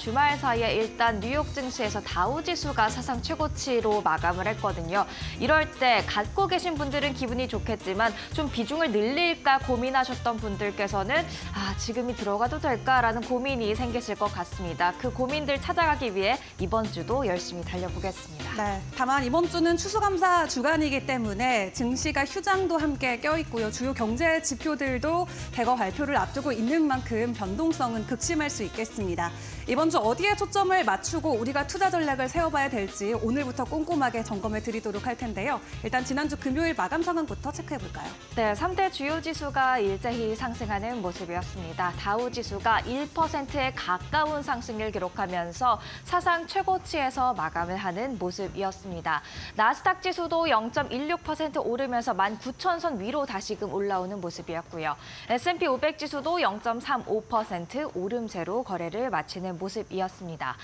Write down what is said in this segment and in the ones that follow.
주말 사이에 일단 뉴욕 증시에서 다우지수가 사상 최고치로 마감을 했거든요. 이럴 때 갖고 계신 분들은 기분이 좋겠지만 좀 비중을 늘릴까 고민하셨던 분들께서는 지금이 들어가도 될까라는 고민이 생기실 것 같습니다. 그 고민들 찾아가기 위해 이번 주도 열심히 달려보겠습니다. 네, 다만 이번 주는 추수감사 주간이기 때문에 증시가 휴장도 함께 껴있고요. 주요 경제 지표들도 대거 발표를 앞두고 있는 만큼 변동성은 극심할 수 있겠습니다. 이번 주 어디에 초점을 맞추고 우리가 투자 전략을 세워봐야 될지 오늘부터 꼼꼼하게 점검을 드리도록 할 텐데요. 일단 지난주 금요일 마감 상황부터 체크해볼까요? 네, 3대 주요 지수가 일제히 상승하는 모습이었습니다. 다우지수가 1%에 가까운 상승을 기록하면서 사상 최고치에서 마감을 하는 모습이었습니다. 나스닥 지수도 0.16% 오르면서 19,000선 위로 다시금 올라오는 모습이었고요. S&P 500 지수도 0.35% 오름세로 거래를 마치는 모습이었습니다.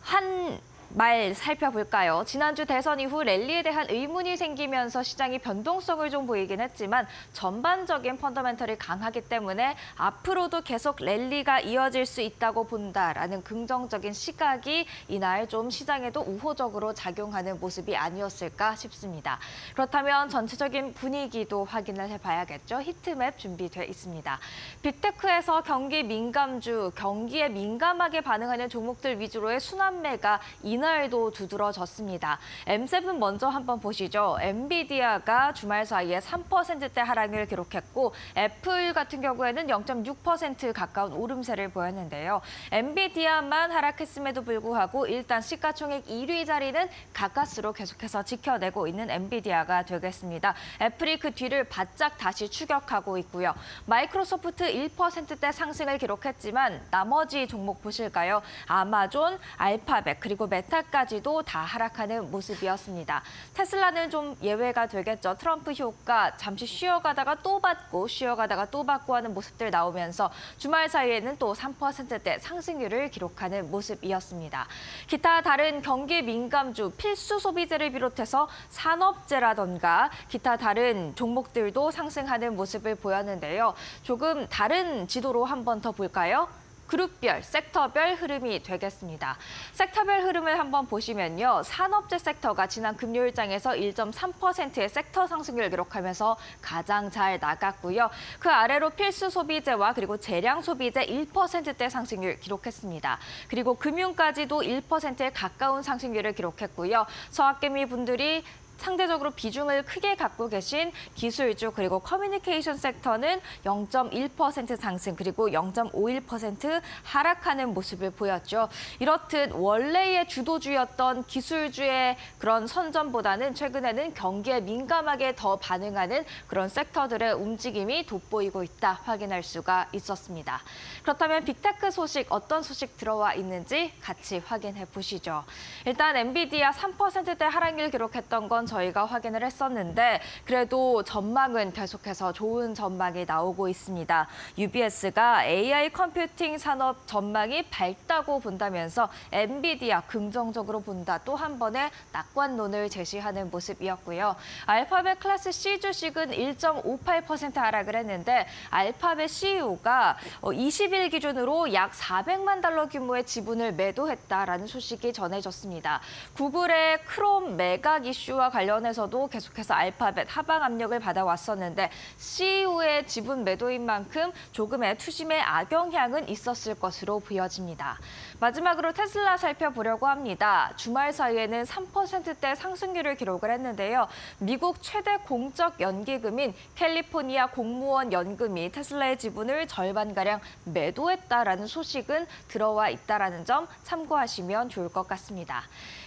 한 말 살펴볼까요? 지난주 대선 이후 랠리에 대한 의문이 생기면서 시장이 변동성을 좀 보이긴 했지만 전반적인 펀더멘털이 강하기 때문에 앞으로도 계속 랠리가 이어질 수 있다고 본다라는 긍정적인 시각이 이날 좀 시장에도 우호적으로 작용하는 모습이 아니었을까 싶습니다. 그렇다면 전체적인 분위기도 확인을 해봐야겠죠. 히트맵 준비돼 있습니다. 빅테크에서 경기 민감주, 경기에 민감하게 반응하는 종목들 위주로의 순환매가 이날도 두드러졌습니다. M7 먼저 한번 보시죠. 엔비디아가 주말 사이에 3%대 하락을 기록했고 애플 같은 경우에는 0.6% 가까운 오름세를 보였는데요. 엔비디아만 하락했음에도 불구하고 일단 시가총액 1위 자리는 가까스로 계속해서 지켜내고 있는 엔비디아가 되겠습니다. 애플이 그 뒤를 바짝 다시 추격하고 있고요. 마이크로소프트 1%대 상승을 기록했지만 나머지 종목 보실까요? 아마존, 알파벳 그리고 메타까지도 다 하락하는 모습이었습니다. 테슬라는 좀 예외가 되겠죠. 트럼프 효과 잠시 쉬어가다가 또 받고 쉬어가다가 또 받고 하는 모습들 나오면서 주말 사이에는 또 3%대 상승률을 기록하는 모습이었습니다. 기타 다른 경기 민감주 필수 소비재를 비롯해서 산업재라던가 기타 다른 종목들도 상승하는 모습을 보였는데요. 조금 다른 지도로 한 번 더 볼까요? 그룹별, 섹터별 흐름이 되겠습니다. 섹터별 흐름을 한번 보시면요. 산업재 섹터가 지난 금요일장에서 1.3%의 섹터 상승률을 기록하면서 가장 잘 나갔고요. 그 아래로 필수 소비재와 그리고 재량 소비재 1%대 상승률 기록했습니다. 그리고 금융까지도 1%에 가까운 상승률을 기록했고요. 서학개미 분들이 상대적으로 비중을 크게 갖고 계신 기술주 그리고 커뮤니케이션 섹터는 0.1% 상승 그리고 0.51% 하락하는 모습을 보였죠. 이렇듯 원래의 주도주였던 기술주의 그런 선점보다는 최근에는 경기에 민감하게 더 반응하는 그런 섹터들의 움직임이 돋보이고 있다 확인할 수가 있었습니다. 그렇다면 빅테크 소식 어떤 소식 들어와 있는지 같이 확인해 보시죠. 일단 엔비디아 3%대 하락을 기록했던 건 저희가 확인을 했었는데 그래도 전망은 계속해서 좋은 전망이 나오고 있습니다. UBS가 AI 컴퓨팅 산업 전망이 밝다고 본다면서 엔비디아 긍정적으로 본다 또 한 번의 낙관론을 제시하는 모습이었고요. 알파벳 클래스 C 주식은 1.58% 하락을 했는데 알파벳 CEO가 20일 기준으로 약 400만 달러 규모의 지분을 매도했다라는 소식이 전해졌습니다. 구글의 크롬 매각 이슈와 관련해서도 계속해서 알파벳 하방 압력을 받아왔었는데 CEO의 지분 매도인 만큼 조금의 투심의 악영향은 있었을 것으로 보여집니다. 마지막으로 테슬라 살펴보려고 합니다. 주말 사이에는 3%대 상승률을 기록을 했는데요. 미국 최대 공적 연기금인 캘리포니아 공무원 연금이 테슬라의 지분을 절반가량 매도했다라는 소식은 들어와 있다라는 점 참고하시면 좋을 것 같습니다.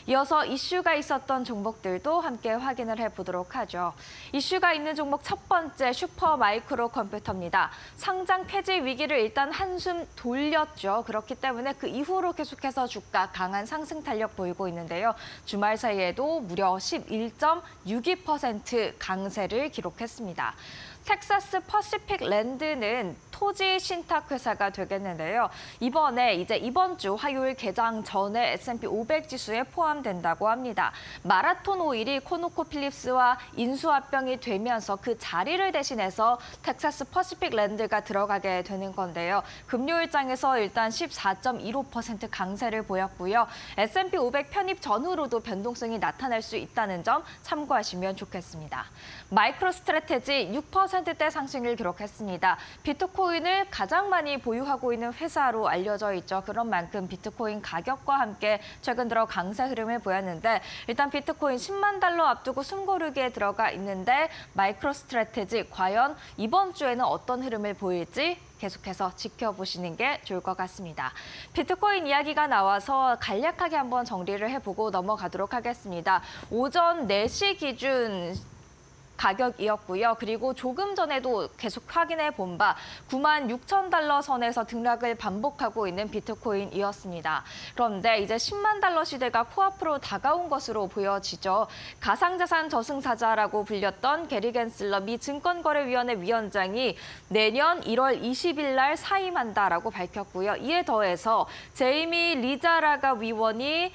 이어서 이슈가 있었던 종목들도 함께 확인을 해보도록 하죠. 이슈가 있는 종목 첫 번째 슈퍼마이크로 컴퓨터입니다. 상장 폐지 위기를 일단 한숨 돌렸죠. 그렇기 때문에 그 이후로 계속해서 주가 강한 상승 탄력 보이고 있는데요. 주말 사이에도 무려 11.62% 강세를 기록했습니다. 텍사스 퍼시픽 랜드는 토지 신탁 회사가 되겠는데요. 이번 주 화요일 개장 전에 S&P 500 지수에 포함된다고 합니다. 마라톤 오일이 코노코필립스와 인수합병이 되면서 그 자리를 대신해서 텍사스 퍼시픽 랜드가 들어가게 되는 건데요. 금요일장에서 일단 14.15% 강세를 보였고요. S&P 500 편입 전후로도 변동성이 나타날 수 있다는 점 참고하시면 좋겠습니다. 마이크로 스트래테지 6%대 상승을 기록했습니다. 비트코인을 가장 많이 보유하고 있는 회사로 알려져 있죠. 그런 만큼 비트코인 가격과 함께 최근 들어 강세 흐름을 보였는데 일단 비트코인 10만 달러 앞두고 숨고르기에 들어가 있는데 마이크로 스트래테지 과연 이번 주에는 어떤 흐름을 보일지 계속해서 지켜보시는 게 좋을 것 같습니다. 비트코인 이야기가 나와서 간략하게 한번 정리를 해보고 넘어가도록 하겠습니다. 오전 4시 기준 가격이었고요. 그리고 조금 전에도 계속 확인해 본 바 9만 6천 달러 선에서 등락을 반복하고 있는 비트코인이었습니다. 그런데 이제 10만 달러 시대가 코앞으로 다가온 것으로 보여지죠. 가상자산 저승사자라고 불렸던 게리 겐슬러 미 증권거래위원회 위원장이 내년 1월 20일 날 사임한다라고 밝혔고요. 이에 더해서 제이미 리자라가 위원이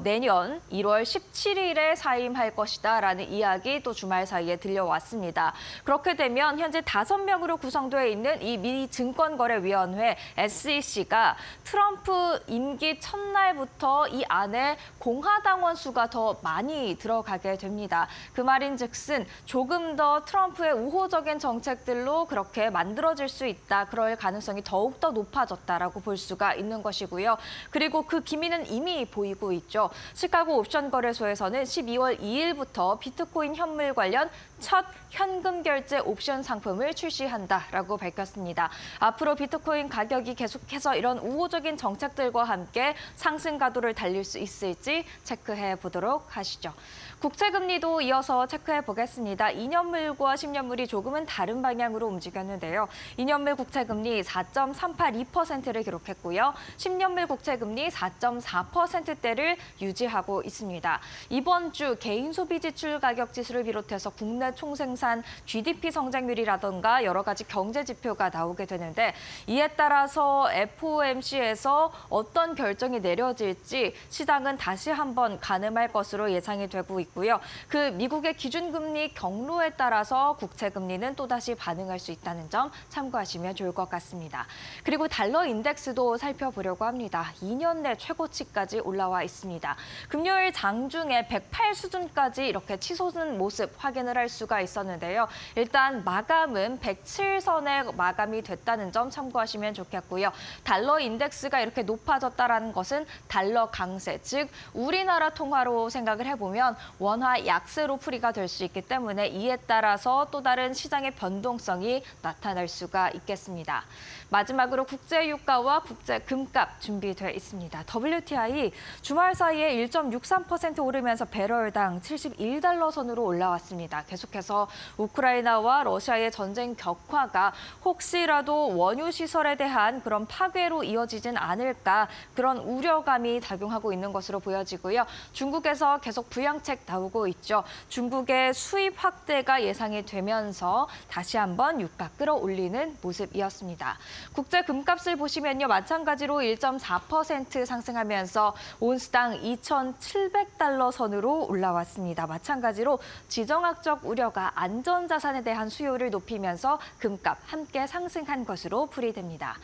내년 1월 17일에 사임할 것이다라는 이야기 또 주말 사이에 들려왔습니다. 그렇게 되면 현재 5명으로 구성되어 있는 이 미 증권거래위원회 SEC가 트럼프 임기 첫날부터 이 안에 공화당원 수가 더 많이 들어가게 됩니다. 그 말인즉슨 조금 더 트럼프의 우호적인 정책들로 그렇게 만들어질 수 있다. 그럴 가능성이 더욱더 높아졌다라고 볼 수가 있는 것이고요. 그리고 그 기미는 이미 보이고 있죠. 시카고 옵션 거래소에서는 12월 2일부터 비트코인 현물 관련 첫 현금 결제 옵션 상품을 출시한다라고 밝혔습니다. 앞으로 비트코인 가격이 계속해서 이런 우호적인 정책들과 함께 상승 가도를 달릴 수 있을지 체크해 보도록 하시죠. 국채금리도 이어서 체크해 보겠습니다. 2년물과 10년물이 조금은 다른 방향으로 움직였는데요. 2년물 국채금리 4.382%를 기록했고요. 10년물 국채금리 4.4%대를 유지하고 있습니다. 이번 주 개인 소비 지출 가격 지수를 비롯해서 국내 총생산 GDP 성장률이라던가 여러 가지 경제 지표가 나오게 되는데 이에 따라서 FOMC에서 어떤 결정이 내려질지 시장은 다시 한번 가늠할 것으로 예상이 되고 있고요. 그 미국의 기준금리 경로에 따라서 국채금리는 또다시 반응할 수 있다는 점 참고하시면 좋을 것 같습니다. 그리고 달러 인덱스도 살펴보려고 합니다. 2년 내 최고치까지 올라와 있습니다. 금요일 장중에 108 수준까지 이렇게 치솟은 모습 확인을 할 수가 있었는데요. 일단 마감은 107선에 마감이 됐다는 점 참고하시면 좋겠고요. 달러 인덱스가 이렇게 높아졌다는 것은 달러 강세, 즉 우리나라 통화로 생각을 해보면 원화 약세로 풀이가 될 수 있기 때문에 이에 따라서 또 다른 시장의 변동성이 나타날 수가 있겠습니다. 마지막으로 국제 유가와 국제 금값 준비돼 있습니다. WTI 주말 사이에 1.63% 오르면서 배럴당 71달러 선으로 올라왔습니다. 계속해서 우크라이나와 러시아의 전쟁 격화가 혹시라도 원유 시설에 대한 그런 파괴로 이어지진 않을까 그런 우려감이 작용하고 있는 것으로 보여지고요. 중국에서 계속 부양책 나오고 있죠. 중국의 수입 확대가 예상이 되면서 다시 한번 유가 끌어올리는 모습이었습니다. 국제 금값을 보시면요. 마찬가지로 1.4% 상승하면서 온스당 2,700달러 선으로 올라왔습니다. 마찬가지로 지정학적 우려가 안전자산에 대한 수요를 높이면서 금값 함께 상승한 것으로 풀이됩니다.